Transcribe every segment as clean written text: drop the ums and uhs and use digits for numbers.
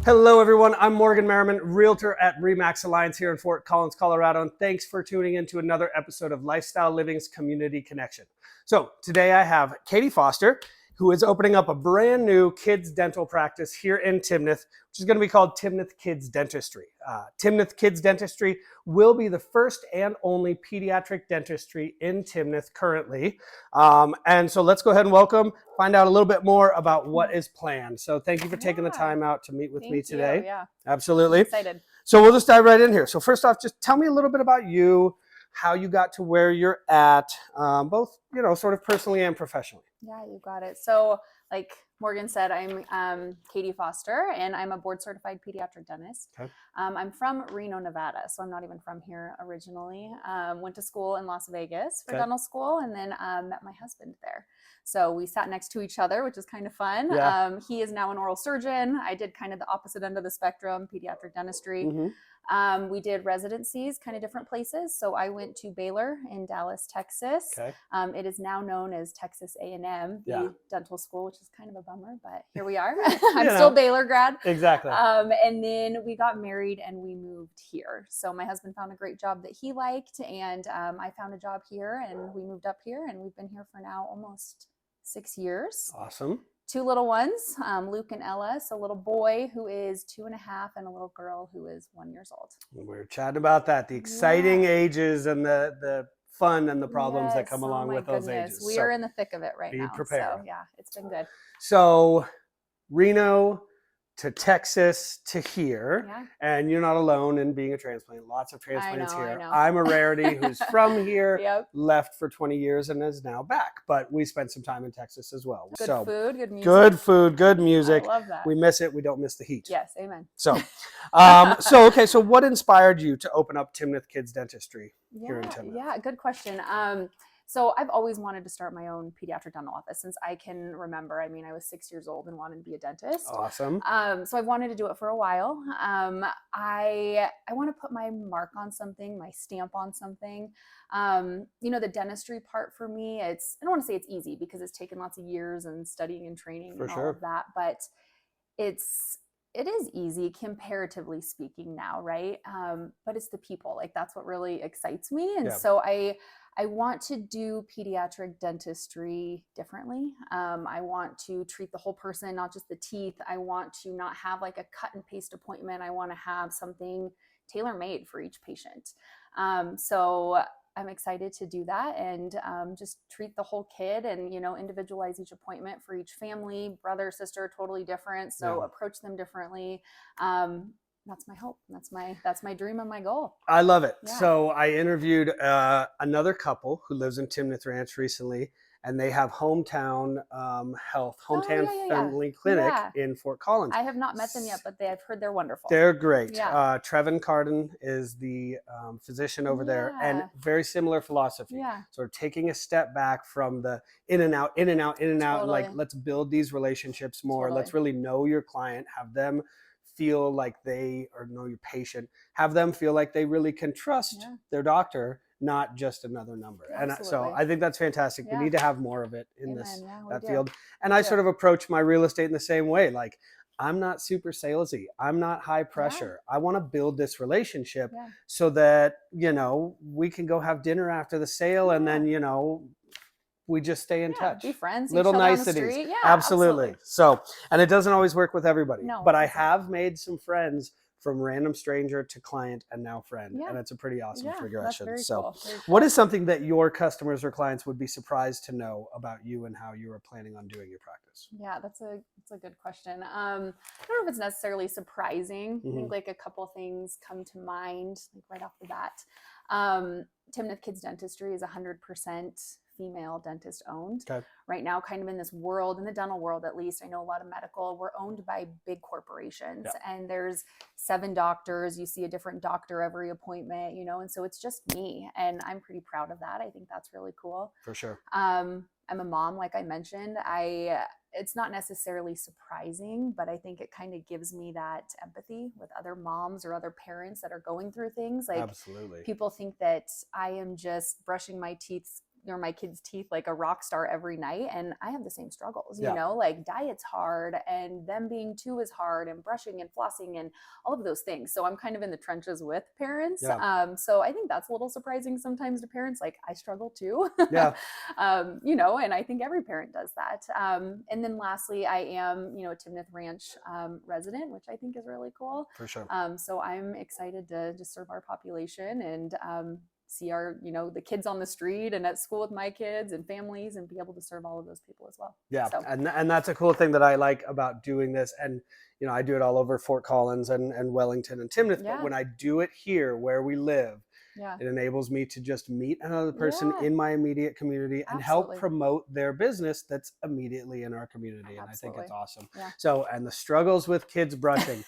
Hello, everyone. I'm Morgan Merriman, realtor at RE/MAX Alliance here in Fort Collins, Colorado, and thanks for tuning in to another episode of Lifestyle Living's Community Connection. So today I have Katie Foster, who is opening up a brand new kids dental practice here in Timnath, which is going to be called Timnath Kids Dentistry. Timnath Kids Dentistry will be the first and only pediatric dentistry in Timnath currently. And so let's go ahead and find out a little bit more about what is planned. So thank you for taking the time out to meet with me today. Yeah, absolutely. I'm excited. So we'll just dive right in here. So first off, just tell me a little bit about you, how you got to where you're at, both, sort of personally and professionally. Yeah, you got it. So like Morgan said, I'm Katie Foster, and I'm a board certified pediatric dentist. Okay. I'm from Reno, Nevada, so I'm not even from here originally. Went to school in Las Vegas for dental school, and then met my husband there. So we sat next to each other, which is kind of fun. Yeah. He is now an oral surgeon. I did kind of the opposite end of the spectrum, pediatric dentistry. Mm-hmm. We did residencies, kind of different places. So I went to Baylor in Dallas, Texas. Okay. It is now known as Texas A&M, Yeah. dental school, which is kind of a bummer, but here we are. I'm still Baylor grad. Exactly. And then we got married and we moved here. So my husband found a great job that he liked, and I found a job here, and we moved up here, and we've been here for now almost 6 years. Awesome. 2 little ones, Luke and Ellis, a little boy who is 2.5, and a little girl who is 1 year old. We're chatting about that, the exciting ages and the fun and the problems that come along with those ages. We are in the thick of it right now. Be prepared. So yeah, it's been good. So Reno to Texas to here, and you're not alone in being a transplant. Lots of transplants here. I'm a rarity who's from here, left for 20 years and is now back. But we spent some time in Texas as well. Good food, good music. Good food, good music. I love that. We miss it. We don't miss the heat. Yes, amen. So, so what inspired you to open up Timnath Kids Dentistry here in Timnath? Yeah, good question. So I've always wanted to start my own pediatric dental office since I can remember. I mean, I was 6 years old and wanted to be a dentist. Awesome. So I've wanted to do it for a while. I want to put my mark on something, my stamp on something. The dentistry part for me, I don't want to say it's easy because it's taken lots of years and studying and training and all of that, but it is easy comparatively speaking now, right? But it's the people, like that's what really excites me. And so I want to do pediatric dentistry differently. I want to treat the whole person, not just the teeth. I want to not have like a cut and paste appointment. I want to have something tailor-made for each patient. So I'm excited to do that and just treat the whole kid and, individualize each appointment for each family, brother, sister, totally different. So approach them differently. That's my hope. That's my dream and my goal. I love it. Yeah. So I interviewed another couple who lives in Timnath Ranch recently, and they have hometown family clinic in Fort Collins. I have not met them yet, but I've heard they're wonderful. They're great. Yeah. Trevin Carden is the physician over there, and very similar philosophy. Yeah. Sort of taking a step back from the in and out, like let's build these relationships more. Let's really know your client, have them feel like know your patient, have them feel like they really can trust their doctor, not just another number. Absolutely. And so I think that's fantastic. We need to have more of it in that field. And I sort of approach my real estate in the same way. Like, I'm not super salesy. I'm not high pressure. I want to build this relationship so that, we can go have dinner after the sale and then, we just stay in touch. Be friends. Little niceties. Yeah, absolutely. So, and it doesn't always work with everybody. No, but I have made some friends from random stranger to client and now friend. And it's a pretty awesome progression. That's so cool. What is something that your customers or clients would be surprised to know about you and how you are planning on doing your practice? Yeah, that's a good question. I don't know if it's necessarily surprising. I think like a couple things come to mind like right off the bat. Timnath Kids Dentistry is 100% female dentist owned. Right now, kind of in this world, in the dental world at least, I know a lot of medical, we're owned by big corporations and there's 7 doctors. You see a different doctor every appointment, and so it's just me, and I'm pretty proud of that. I think that's really cool. For sure. I'm a mom, like I mentioned. It's not necessarily surprising, but I think it kind of gives me that empathy with other moms or other parents that are going through things. Like, absolutely. People think that I am just brushing my teeth my kids' teeth like a rock star every night, and I have the same struggles, Yeah. you know, like diet's hard, and them being two is hard, and brushing and flossing and all of those things. So I'm kind of in the trenches with parents. Yeah. So I think that's a little surprising sometimes to parents. Like, I struggle too. Yeah. You know, and I think every parent does that. And then lastly, I am, you know, a Timnath Ranch resident, which I think is really cool. For sure. So I'm excited to just serve our population and see our, you know, the kids on the street and at school with my kids and families, and be able to serve all of those people as well. Yeah. So. And that's a cool thing that I like about doing this. And, you know, I do it all over Fort Collins and Wellington and Timnath, but when I do it here where we live, it enables me to just meet another person in my immediate community and help promote their business that's immediately in our community. And I think it's awesome. So, and the struggles with kids brushing.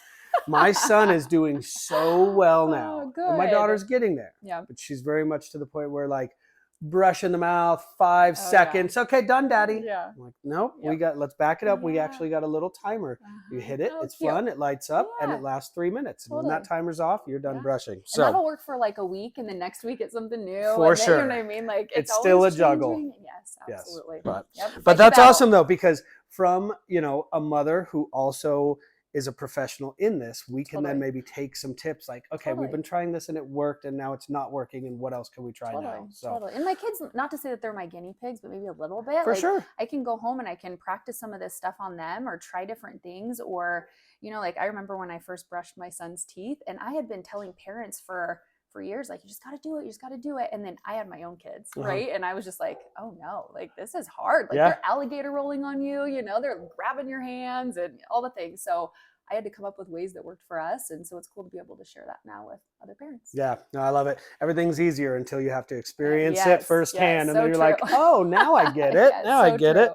My son is doing so well now. Oh, and my daughter's getting there. Yeah. But she's very much to the point where, like, brush in the mouth, 5 seconds. Yeah. Okay, done, Daddy. Yeah. I'm like, nope, let's back it up. We actually got a little timer. You hit it, it's fun, it lights up, and it lasts 3 minutes. And when that timer's off, you're done brushing. So and that'll work for like a week, and the next week it's something new. For sure. You know what I mean? Like, it's still a juggle. Yes, absolutely. Yes. But that's awesome though, because from, you know, a mother who also is a professional in this, we can then maybe take some tips like, okay, we've been trying this and it worked, and now it's not working, and what else can we try now? So and my kids, not to say that they're my guinea pigs, but maybe a little bit. For sure. I can go home and I can practice some of this stuff on them, or try different things. Or, you know, like I remember when I first brushed my son's teeth, and I had been telling parents for years, like, you just got to do it, you just got to do it. And then I had my own kids, right? And I was just like, oh no, like, this is hard. Like, they're alligator rolling on you, you know, they're grabbing your hands and all the things. So I had to come up with ways that worked for us. And so it's cool to be able to share that now with other parents. Yeah, no, I love it. Everything's easier until you have to experience it firsthand. And then you're like, oh, now I get it. Now I get it.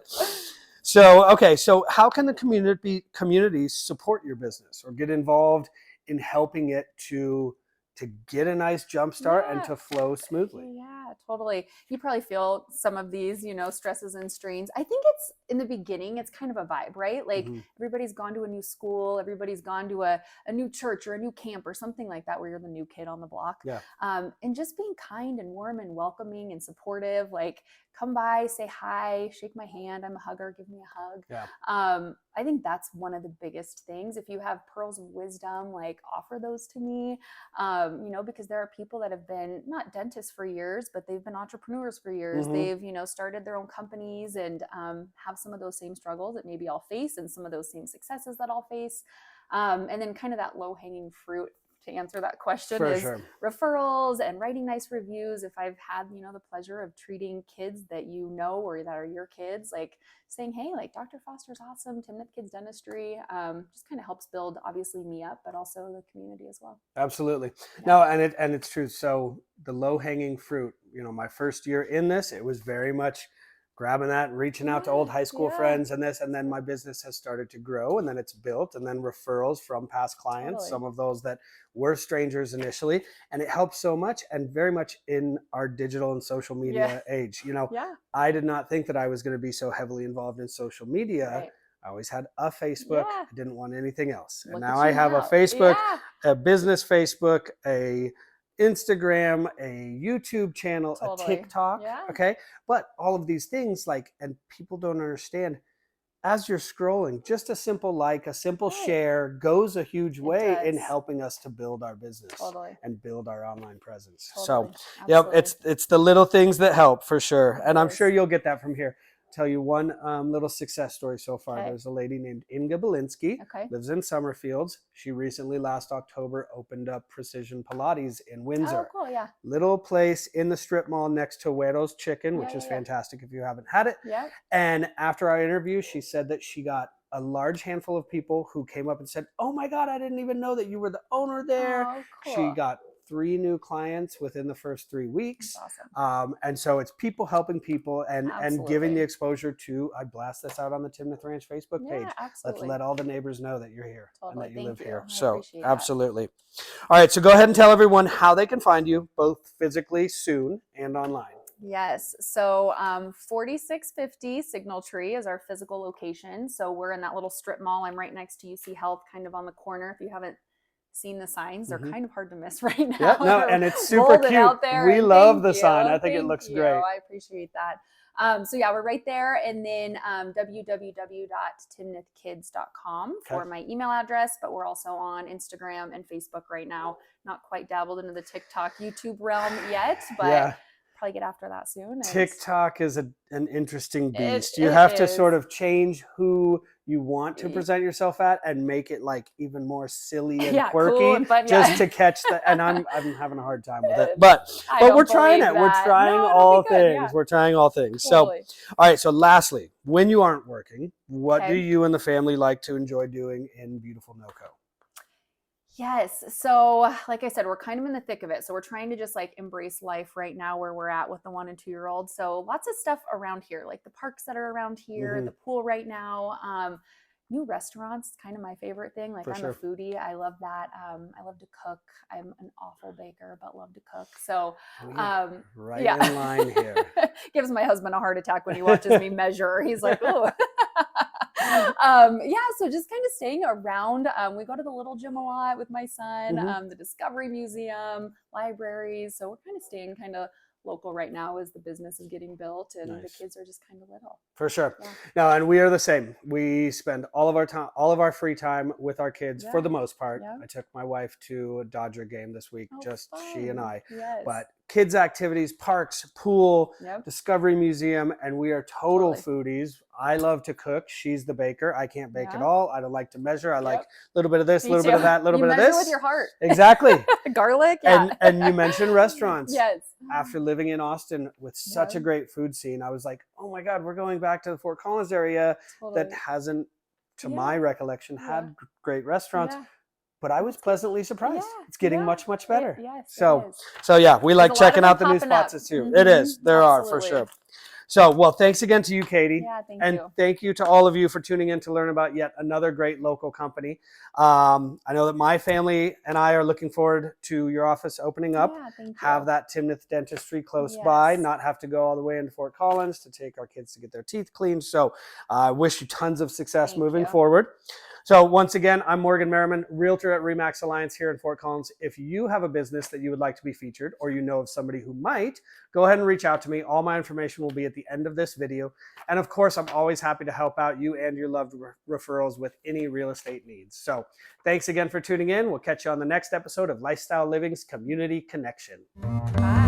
So, okay. So how can the communities support your business or get involved in helping it to get a nice jump start and to flow smoothly? Yeah, totally. You probably feel some of these, you know, stresses and strains. I think it's in the beginning, it's kind of a vibe, right? Like, everybody's gone to a new school, everybody's gone to a new church or a new camp or something like that, where you're the new kid on the block. Yeah. And just being kind and warm and welcoming and supportive, like, come by, say hi, shake my hand. I'm a hugger. Give me a hug. Yeah. I think that's one of the biggest things. If you have pearls of wisdom, like, offer those to me. You know, because there are people that have been not dentists for years, but they've been entrepreneurs for years. They've, you know, started their own companies and have some of those same struggles that maybe I'll face, and some of those same successes that I'll face. And then kind of that low hanging fruit, to answer that question, is referrals and writing nice reviews. If I've had, you know, the pleasure of treating kids that you know, or that are your kids, like saying, hey, like, Dr. Foster's awesome, Timnath Kids Dentistry, just kind of helps build, obviously, me up, but also the community as well. Absolutely. No, and it's true. So the low hanging fruit, you know, my first year in this, it was very much grabbing that and reaching out to old high school friends and this, and then my business has started to grow, and then it's built, and then referrals from past clients, some of those that were strangers initially, and it helps so much. And very much in our digital and social media age, you know, I did not think that I was going to be so heavily involved in social media. I always had a Facebook. I didn't want anything else. And now I have a Facebook, a business Facebook, a Instagram, a YouTube channel, a TikTok. Okay. But all of these things, like, and people don't understand, as you're scrolling, just a simple like, a simple share goes a huge way in helping us to build our business and build our online presence. So, it's the little things that help, for sure. And I'm sure you'll get that from here. Tell you one little success story so far. There's a lady named Inga Belinsky, lives in Summerfields. She recently, last October, opened up Precision Pilates in Windsor. Oh, cool, little place in the strip mall next to Güero's Chicken, which is fantastic if you haven't had it. And after our interview, she said that she got a large handful of people who came up and said, oh my God, I didn't even know that you were the owner there. Oh, cool. She got 3 new clients within the first 3 weeks. That's awesome. And so it's people helping people and giving the exposure to, I blast this out on the Timnath Ranch Facebook page. Let's let all the neighbors know that you're here and that you live here. So absolutely. All right. So go ahead and tell everyone how they can find you, both physically soon and online. Yes. So 4650 Signal Tree is our physical location. So we're in that little strip mall. I'm right next to UC Health, kind of on the corner. If you haven't seen the signs. They're kind of hard to miss right now. Yeah, no, and it's super cute. We love the sign. I think it looks great. I appreciate that. So yeah, we're right there. And then www.timnathkids.com for my email address, but we're also on Instagram and Facebook right now. Not quite dabbled into the TikTok, YouTube realm yet, but probably get after that soon. TikTok is an interesting beast. You have to sort of change who you want to present yourself at and make it like even more silly and quirky, cool and fun, just to catch the. And I'm having a hard time with it, but we're trying it. We're trying all things. We're trying all things. Totally. So, all right. So, lastly, when you aren't working, what do you and the family like to enjoy doing in beautiful NoCo? Yes. So like I said, we're kind of in the thick of it. So we're trying to just like embrace life right now where we're at with the 1 and 2 year olds. So lots of stuff around here, like the parks that are around here, the pool right now, new restaurants, kind of my favorite thing. Like I'm a foodie. I love that. I love to cook. I'm an awful baker, but love to cook. So in line here. Gives my husband a heart attack when he watches me measure. He's like, oh. So just kind of staying around. We go to the Little Gym a lot with my son, the Discovery Museum, libraries. So we're kind of staying kind of local right now as the business is getting built and the kids are just kind of little. For sure. Yeah. No, and we are the same. We spend all of our time, all of our free time with our kids for the most part. Yeah. I took my wife to a Dodger game this week, just fun. She and I. Yes. But kids activities, parks, pool, Discovery Museum, and we are total foodies. I love to cook. She's the baker. I can't bake at all. I don't like to measure. I like a little bit of this, a little bit of that, a little bit of this. You measure with your heart. Exactly. Garlic. And you mentioned restaurants. Yes. After living in Austin with such a great food scene, I was like, oh my God, we're going back to the Fort Collins area that hasn't, to my recollection, had great restaurants. Yeah. But I was pleasantly surprised. Yeah, it's getting much, much better. So yeah, we like checking out the new spots too. It is. There are for sure. So, well, thanks again to you, Katie. Yeah, thank you. And thank you to all of you for tuning in to learn about yet another great local company. I know that my family and I are looking forward to your office opening up. Yeah, thank you. Have that Timnath Dentistry close by, not have to go all the way into Fort Collins to take our kids to get their teeth cleaned. So I wish you tons of success moving forward. So once again, I'm Morgan Merriman, realtor at RE/MAX Alliance here in Fort Collins. If you have a business that you would like to be featured or you know of somebody who might, go ahead and reach out to me. All my information will be at the end of this video. And of course, I'm always happy to help out you and your loved referrals with any real estate needs. So thanks again for tuning in. We'll catch you on the next episode of Lifestyle Living's Community Connection. Bye.